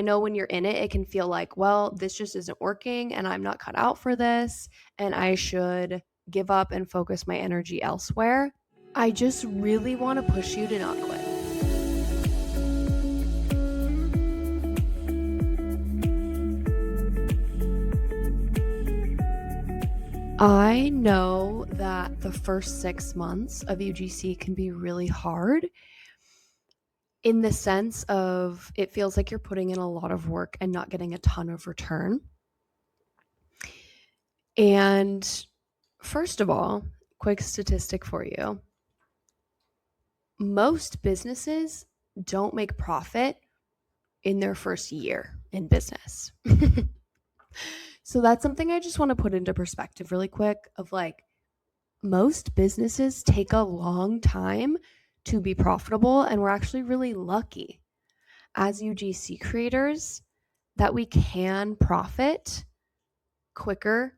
I know when you're in it, it can feel like, well, this just isn't working and I'm not cut out for this and I should give up and focus my energy elsewhere. I just really want to push you to not quit. I know that the first 6 months of UGC can be really hard in the sense of it feels like you're putting in a lot of work and not getting a ton of return. And first of all, quick statistic for you. Most businesses don't make profit in their first year in business. So that's something I just want to put into perspective really quick of like, most businesses take a long time to be profitable, and we're actually really lucky as UGC creators that we can profit quicker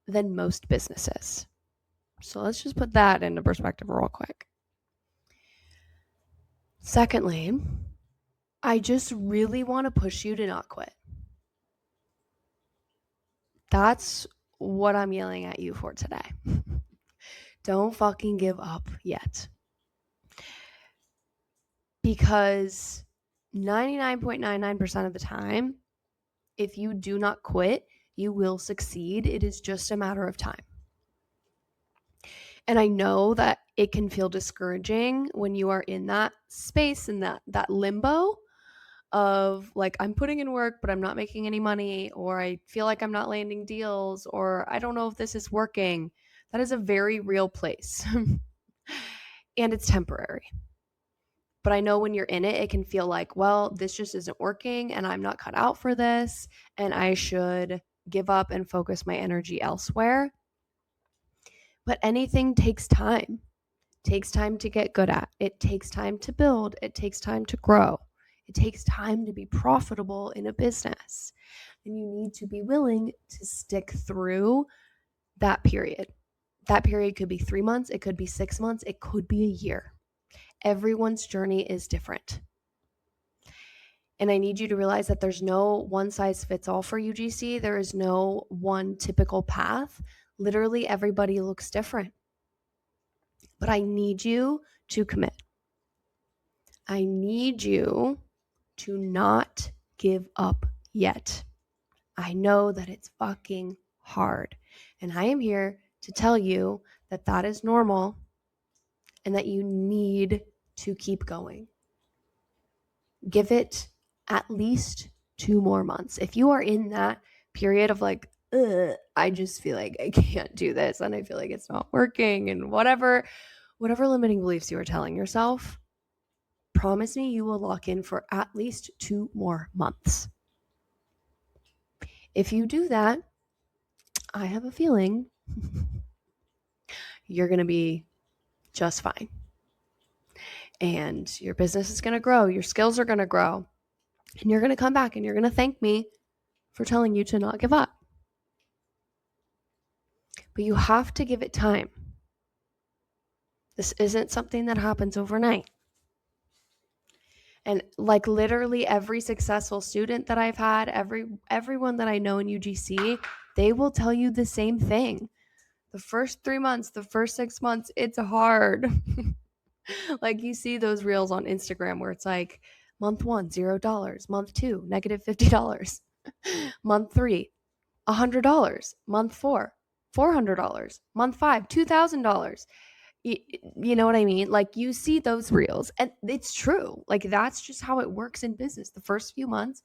than most businesses. So let's just put that into perspective real quick. Secondly, I just really want to push you to not quit. That's what I'm yelling at you for today. Don't fucking give up yet. Because 99.99% of the time, if you do not quit, you will succeed. It is just a matter of time. And I know that it can feel discouraging when you are in that space and that limbo of like, I'm putting in work, but I'm not making any money, or I feel like I'm not landing deals, or I don't know if this is working. That is a very real place. And it's temporary. But I know when you're in it, it can feel like, well, this just isn't working and I'm not cut out for this and I should give up and focus my energy elsewhere. But anything takes time. It takes time to get good at. It takes time to build. It takes time to grow. It takes time to be profitable in a business. And you need to be willing to stick through that period. That period could be 3 months. It could be 6 months. It could be a year. Everyone's journey is different. And I need you to realize that there's no one size fits all for UGC. There is no one typical path. Literally, everybody looks different. But I need you to commit. I need you to not give up yet. I know that it's fucking hard. And I am here to tell you that that is normal and that you need to keep going. Give it at least 2 more months. If you are in that period of like, I just feel like I can't do this and I feel like it's not working and whatever limiting beliefs you are telling yourself, promise me you will lock in for at least 2 more months. If you do that, I have a feeling you're going to be just fine. And your business is going to grow. Your skills are going to grow. And you're going to come back and you're going to thank me for telling you to not give up. But you have to give it time. This isn't something that happens overnight. And like literally every successful student that I've had, everyone that I know in UGC, they will tell you the same thing. The first 3 months, the first 6 months, it's hard. Like you see those reels on Instagram where it's like month 1, $0, month 2, -$50, month 3, $100, month 4, $400, month 5, $2,000. You know what I mean? Like you see those reels and it's true. Like that's just how it works in business. The first few months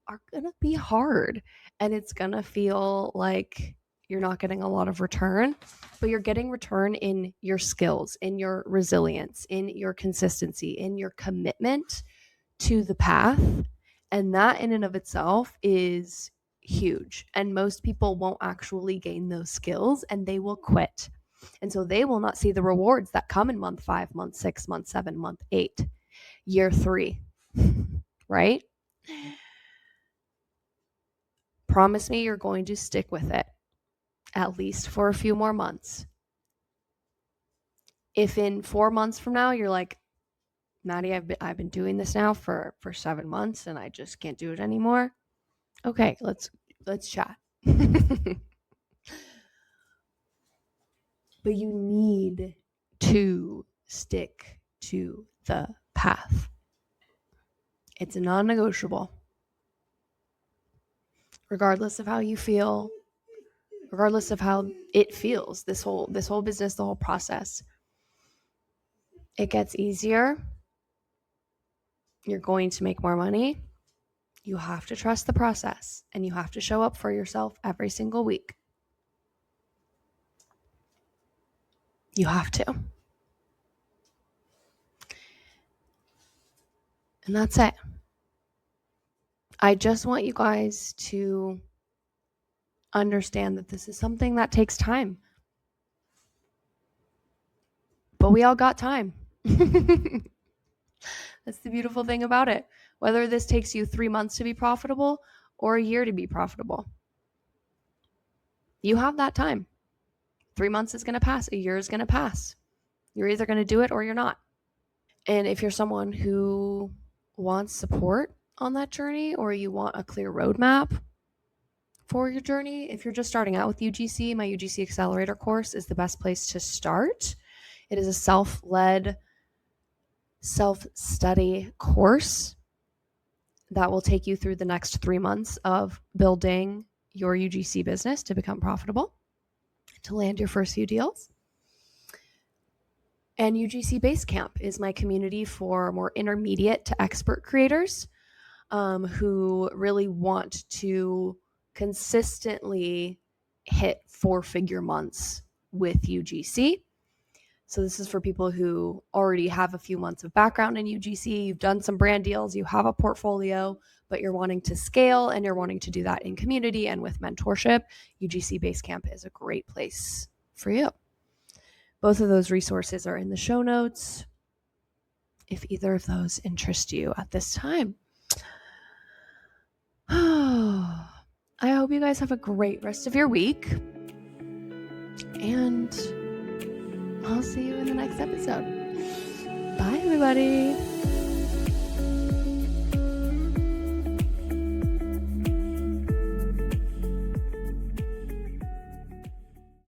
are going to be hard and it's going to feel like you're not getting a lot of return, but you're getting return in your skills, in your resilience, in your consistency, in your commitment to the path. And that in and of itself is huge. And most people won't actually gain those skills and they will quit. And so they will not see the rewards that come in month 5, month 6, month 7, month 8, year 3, right? Promise me you're going to stick with it at least for a few more months. If in 4 months from now you're like, Maddie, I've been doing this now for 7 months and I just can't do it anymore. Okay, let's chat. But you need to stick to the path. It's non-negotiable. Regardless of how you feel, regardless of how it feels, this whole business, the whole process, it gets easier. You're going to make more money. You have to trust the process and you have to show up for yourself every single week. You have to. And that's it. I just want you guys to understand that this is something that takes time. But we all got time. That's the beautiful thing about it. Whether this takes you 3 months to be profitable or a year to be profitable, you have that time. 3 months is going to pass. A year is going to pass. You're either going to do it or you're not. And if you're someone who wants support on that journey, or you want a clear roadmap for your journey, if you're just starting out with UGC, my UGC Accelerator course is the best place to start. It is a self-led, self-study course that will take you through the next 3 months of building your UGC business to become profitable, to land your first few deals. And UGC Basecamp is my community for more intermediate to expert creators who really want to consistently hit 4-figure months with UGC. So this is for people who already have a few months of background in UGC, you've done some brand deals, you have a portfolio, but you're wanting to scale and you're wanting to do that in community and with mentorship. UGC Basecamp is a great place for you. Both of those resources are in the show notes if either of those interest you at this time. I hope you guys have a great rest of your week, and I'll see you in the next episode. Bye, everybody.